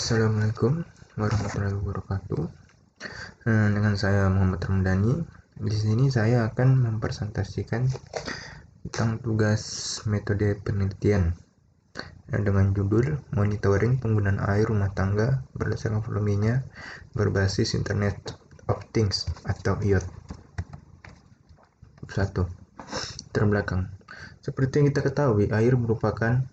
Assalamualaikum warahmatullahi wabarakatuh. Dengan saya Muhammad Ramdhani. Di sini saya akan mempresentasikan tentang tugas metode penelitian dengan judul monitoring penggunaan air rumah tangga berdasarkan volumenya berbasis Internet of Things atau IoT. 1. Terbelakang. Seperti yang kita ketahui, air merupakan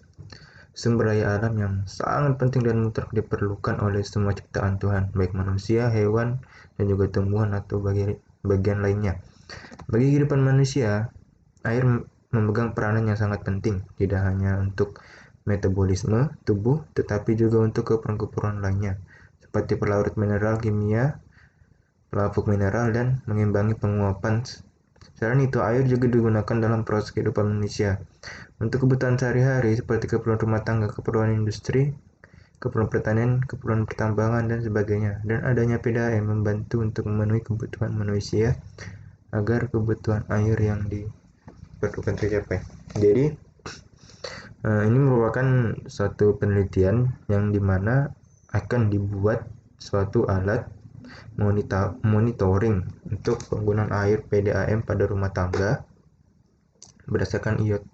sumber daya alam yang sangat penting dan mutlak diperlukan oleh semua ciptaan Tuhan, baik manusia, hewan, dan juga tumbuhan atau bagian lainnya. Bagi kehidupan manusia, air memegang peranan yang sangat penting, tidak hanya untuk metabolisme tubuh, tetapi juga untuk keperluan lainnya, seperti pelarut mineral kimia, pelapuk mineral, dan mengimbangi penguapan. Selain itu, air juga digunakan dalam proses kehidupan manusia untuk kebutuhan sehari-hari seperti keperluan rumah tangga, keperluan industri, keperluan pertanian, keperluan pertambangan, dan sebagainya. Dan adanya PDAM membantu untuk memenuhi kebutuhan manusia agar kebutuhan air yang diperlukan tercapai. Jadi, ini merupakan suatu penelitian yang dimana akan dibuat suatu alat monitoring untuk penggunaan air PDAM pada rumah tangga berdasarkan IoT,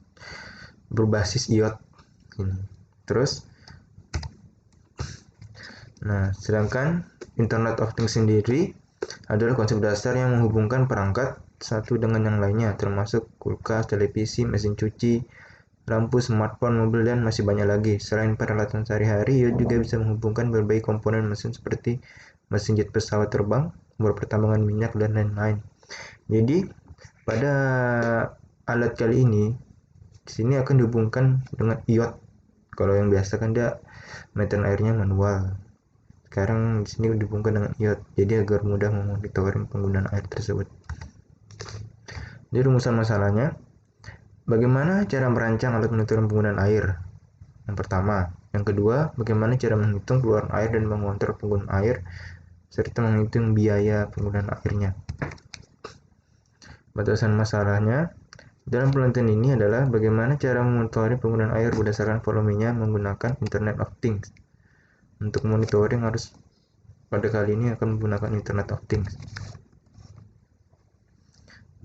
berbasis IoT ini. Terus, sedangkan Internet of Things sendiri adalah konsep dasar yang menghubungkan perangkat satu dengan yang lainnya, termasuk kulkas, televisi, mesin cuci, lampu, smartphone, mobil, dan masih banyak lagi. Selain peralatan sehari-hari, IoT juga bisa menghubungkan berbagai komponen mesin seperti mesin jet pesawat terbang, bor pertambangan minyak, dan lain-lain. Jadi, pada alat kali ini, di sini akan dihubungkan dengan IoT. Kalau yang biasa kan dia meteran airnya manual. Sekarang di sini dihubungkan dengan IoT, jadi agar mudah memonitoring penggunaan air tersebut. Jadi rumusan masalahnya, bagaimana cara merancang alat monitoring penggunaan air? Yang pertama. Yang kedua, bagaimana cara menghitung keluaran air dan mengontrol penggunaan air, serta menghitung biaya penggunaan airnya. Batasan masalahnya dalam penelitian ini adalah bagaimana cara memonitoring penggunaan air berdasarkan volumenya menggunakan Internet of Things. Untuk monitoring harus pada kali ini akan menggunakan Internet of Things.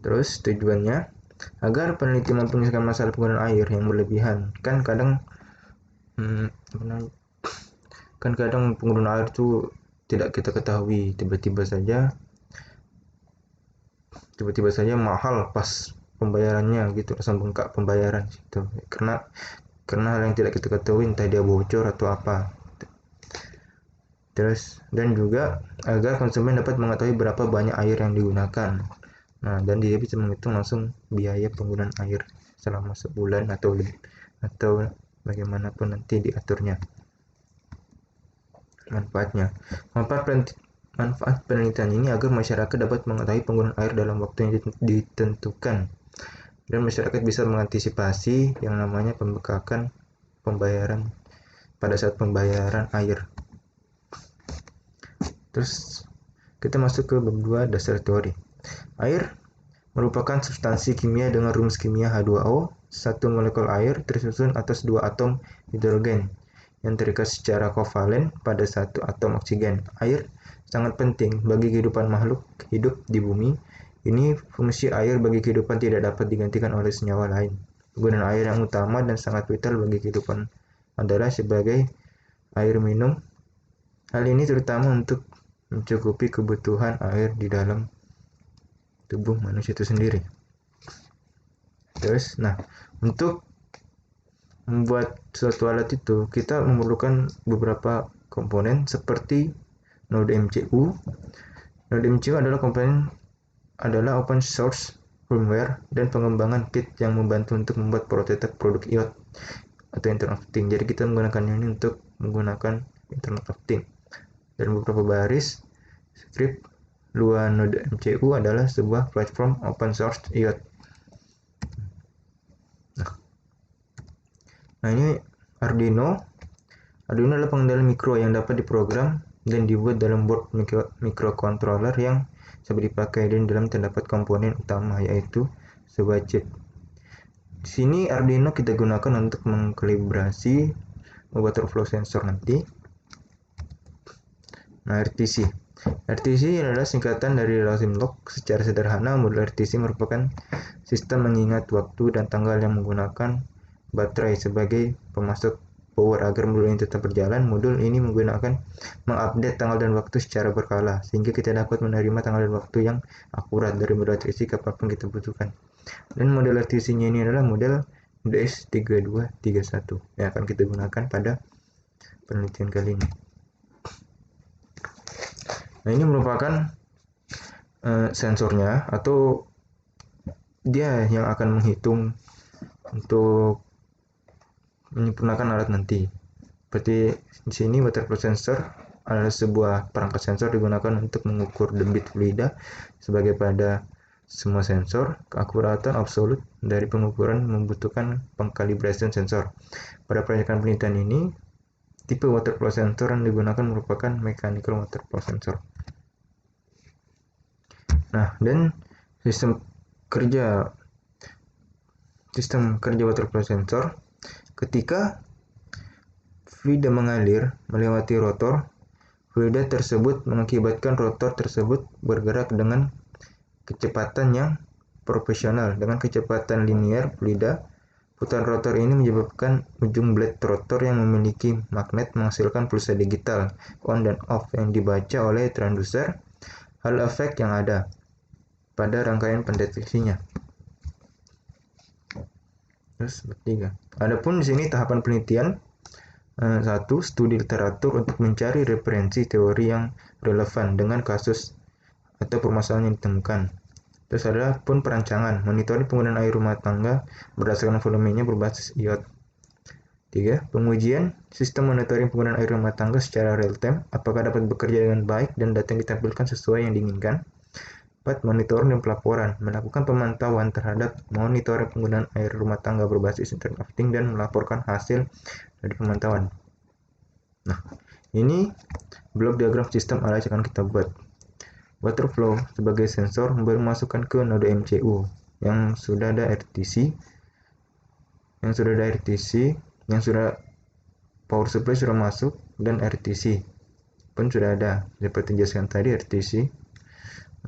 Terus tujuannya agar peneliti mampu menyelesaikan masalah penggunaan air yang berlebihan. Kan kadang penggunaan air itu tidak kita ketahui, tiba-tiba saja mahal pas pembayarannya gitu, langsung bengkak pembayaran gitu. Karena hal yang tidak kita ketahui, entah dia bocor atau apa. Terus, dan juga agar konsumen dapat mengetahui berapa banyak air yang digunakan. Dan dia bisa menghitung langsung biaya penggunaan air selama sebulan atau bagaimanapun nanti diaturnya. Manfaat penelitian ini agar masyarakat dapat mengetahui penggunaan air dalam waktu yang ditentukan, dan masyarakat bisa mengantisipasi yang namanya pembengkakan pembayaran pada saat pembayaran air. Terus kita masuk ke bab 2, dasar teori. Air merupakan substansi kimia dengan rumus kimia H2O. Satu molekul air tersusun atas dua atom hidrogen yang terikat secara kovalen pada satu atom oksigen. Air sangat penting bagi kehidupan makhluk hidup di bumi. Ini fungsi air bagi kehidupan tidak dapat digantikan oleh senyawa lain. Penggunaan air yang utama dan sangat vital bagi kehidupan adalah sebagai air minum. Hal ini terutama untuk mencukupi kebutuhan air di dalam tubuh manusia itu sendiri. Terus, untuk membuat suatu alat itu kita memerlukan beberapa komponen seperti node MCU. Node MCU adalah open source firmware dan pengembangan kit yang membantu untuk membuat prototipe produk IoT atau Internet of Things. Jadi kita menggunakan ini untuk menggunakan Internet of Things. Dan beberapa baris script Lua node MCU adalah sebuah platform open source IoT. Ini Arduino. Arduino adalah pengendali mikro yang dapat diprogram dan dibuat dalam board microcontroller yang bisa dipakai, dan dalam terdapat komponen utama yaitu sebuah chip. Di sini Arduino kita gunakan untuk mengkalibrasi motor flow sensor nanti. Nah, RTC. RTC adalah singkatan dari Random Lock. Secara sederhana, modul RTC merupakan sistem mengingat waktu dan tanggal yang menggunakan baterai sebagai pemasok power. Agar modul ini tetap berjalan, modul ini mengupdate tanggal dan waktu secara berkala, sehingga kita dapat menerima tanggal dan waktu yang akurat dari modul RTC kapanpun kita butuhkan. Dan model RTC-nya ini adalah model DS3231 yang akan kita gunakan pada penelitian kali ini. Nah, ini merupakan sensornya, atau dia yang akan menghitung untuk menyempurnakan alat nanti. Seperti di sini, water flow sensor adalah sebuah perangkat sensor digunakan untuk mengukur debit fluida. Sebagai pada semua sensor, keakuratan absolut dari pengukuran membutuhkan pengkalibrasian sensor. Pada proyekan penelitian ini, tipe water flow sensor yang digunakan merupakan mechanical water flow sensor. Nah, dan sistem kerja water flow sensor, ketika fluida mengalir melewati rotor, fluida tersebut mengakibatkan rotor tersebut bergerak dengan kecepatan yang proporsional dengan kecepatan linear fluida. Putaran rotor ini menyebabkan ujung blade rotor yang memiliki magnet menghasilkan pulsa digital on dan off yang dibaca oleh transducer. Hal efek yang ada pada rangkaian pendeteksinya. Terus ketiga, adapun di sini tahapan penelitian. 1. Studi literatur untuk mencari referensi teori yang relevan dengan kasus atau permasalahan yang ditemukan. Terus ada pun perancangan, monitoring penggunaan air rumah tangga berdasarkan volumenya berbasis iot. 3. Pengujian sistem monitoring penggunaan air rumah tangga secara real time, apakah dapat bekerja dengan baik dan data yang ditampilkan sesuai yang diinginkan. 4. Monitoring dan pelaporan, melakukan pemantauan terhadap monitoring penggunaan air rumah tangga berbasis internet of things dan melaporkan hasil dari pemantauan. Nah, ini blok diagram sistem ALAS yang akan kita buat. Water flow sebagai sensor baru masukkan ke node MCU yang sudah ada RTC, yang sudah power supply sudah masuk, dan RTC pun sudah ada seperti dijelaskan tadi. RTC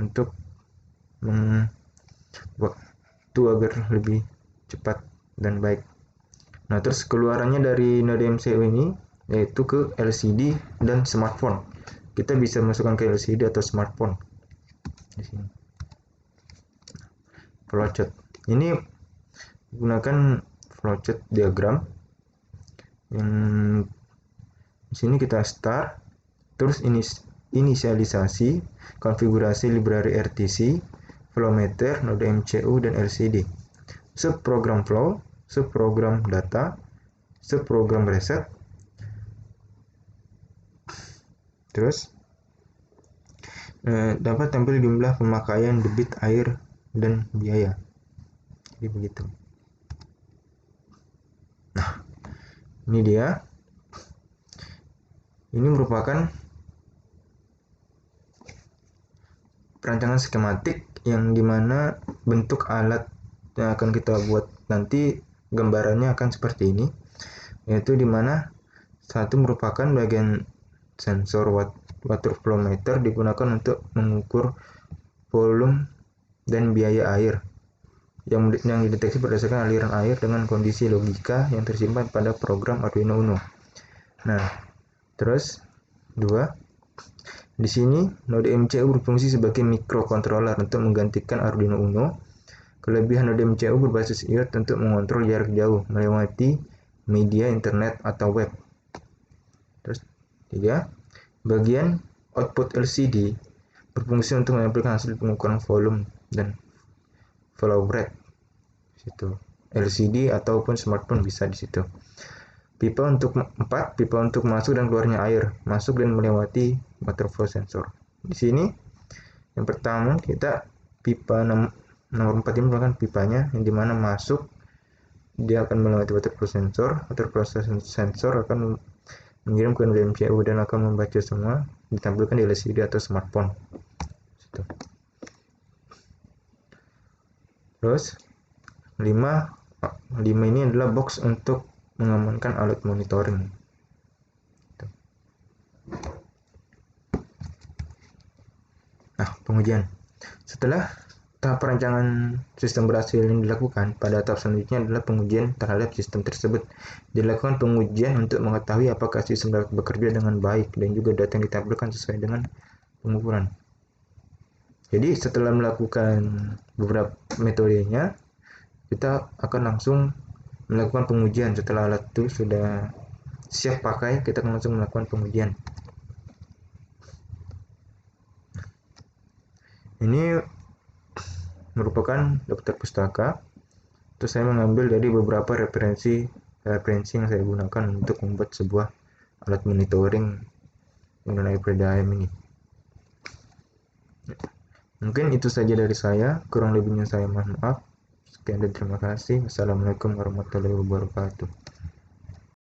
untuk waktu agar lebih cepat dan baik. Nah, terus keluarannya dari node MCU ini yaitu ke LCD dan smartphone. Kita bisa masukkan ke LCD atau smartphone. Di sini. Flowchart. Ini gunakan flowchart diagram. Yang di sini kita start, terus inisialisasi, konfigurasi library RTC, flow meter, node MCU dan LCD. Subprogram flow, subprogram data, subprogram reset. Terus dapat tampil jumlah pemakaian debit air dan biaya. Jadi begitu. Nah, ini dia. Ini merupakan perancangan skematik yang dimana bentuk alat yang akan kita buat nanti gambarannya akan seperti ini, yaitu dimana satu merupakan bagian sensor water flow meter digunakan untuk mengukur volume dan biaya air yang dideteksi berdasarkan aliran air dengan kondisi logika yang tersimpan pada program Arduino Uno. Nah, terus 2, di sini node MCU berfungsi sebagai microcontroller untuk menggantikan Arduino Uno. Kelebihan node MCU berbasis iot untuk mengontrol jarak jauh melewati media internet atau web. Terus 3, bagian output LCD berfungsi untuk menampilkan hasil pengukuran volume dan flow rate. Situ LCD ataupun smartphone bisa di situ. Pipa untuk masuk dan keluarnya air, masuk dan melewati water flow sensor. Di sini yang pertama kita pipa nomor 4 ini merupakan pipanya yang dimana masuk dia akan melewati water flow sensor. Water flow sensor akan mengirim ke node MCU dan akan membaca semua ditampilkan di LCD atau smartphone. Situ. Terus 5 ini adalah box untuk mengamankan alat monitoring. Nah, pengujian. Setelah tahap perancangan sistem berhasil yang dilakukan, pada tahap selanjutnya adalah pengujian terhadap sistem tersebut. Dilakukan pengujian untuk mengetahui apakah sistem dapat bekerja dengan baik dan juga data yang ditampilkan sesuai dengan pengukuran. Jadi setelah melakukan beberapa metodenya, kita akan langsung melakukan pengujian. Setelah alat itu sudah siap pakai, kita akan langsung melakukan pengujian. Ini merupakan daftar pustaka. Terus saya mengambil dari beberapa referensi yang saya gunakan untuk membuat sebuah alat monitoring mengenai PDAM ini. Mungkin itu saja dari saya, kurang lebihnya saya mohon maaf. Sekian dan terima kasih. Wassalamualaikum warahmatullahi wabarakatuh.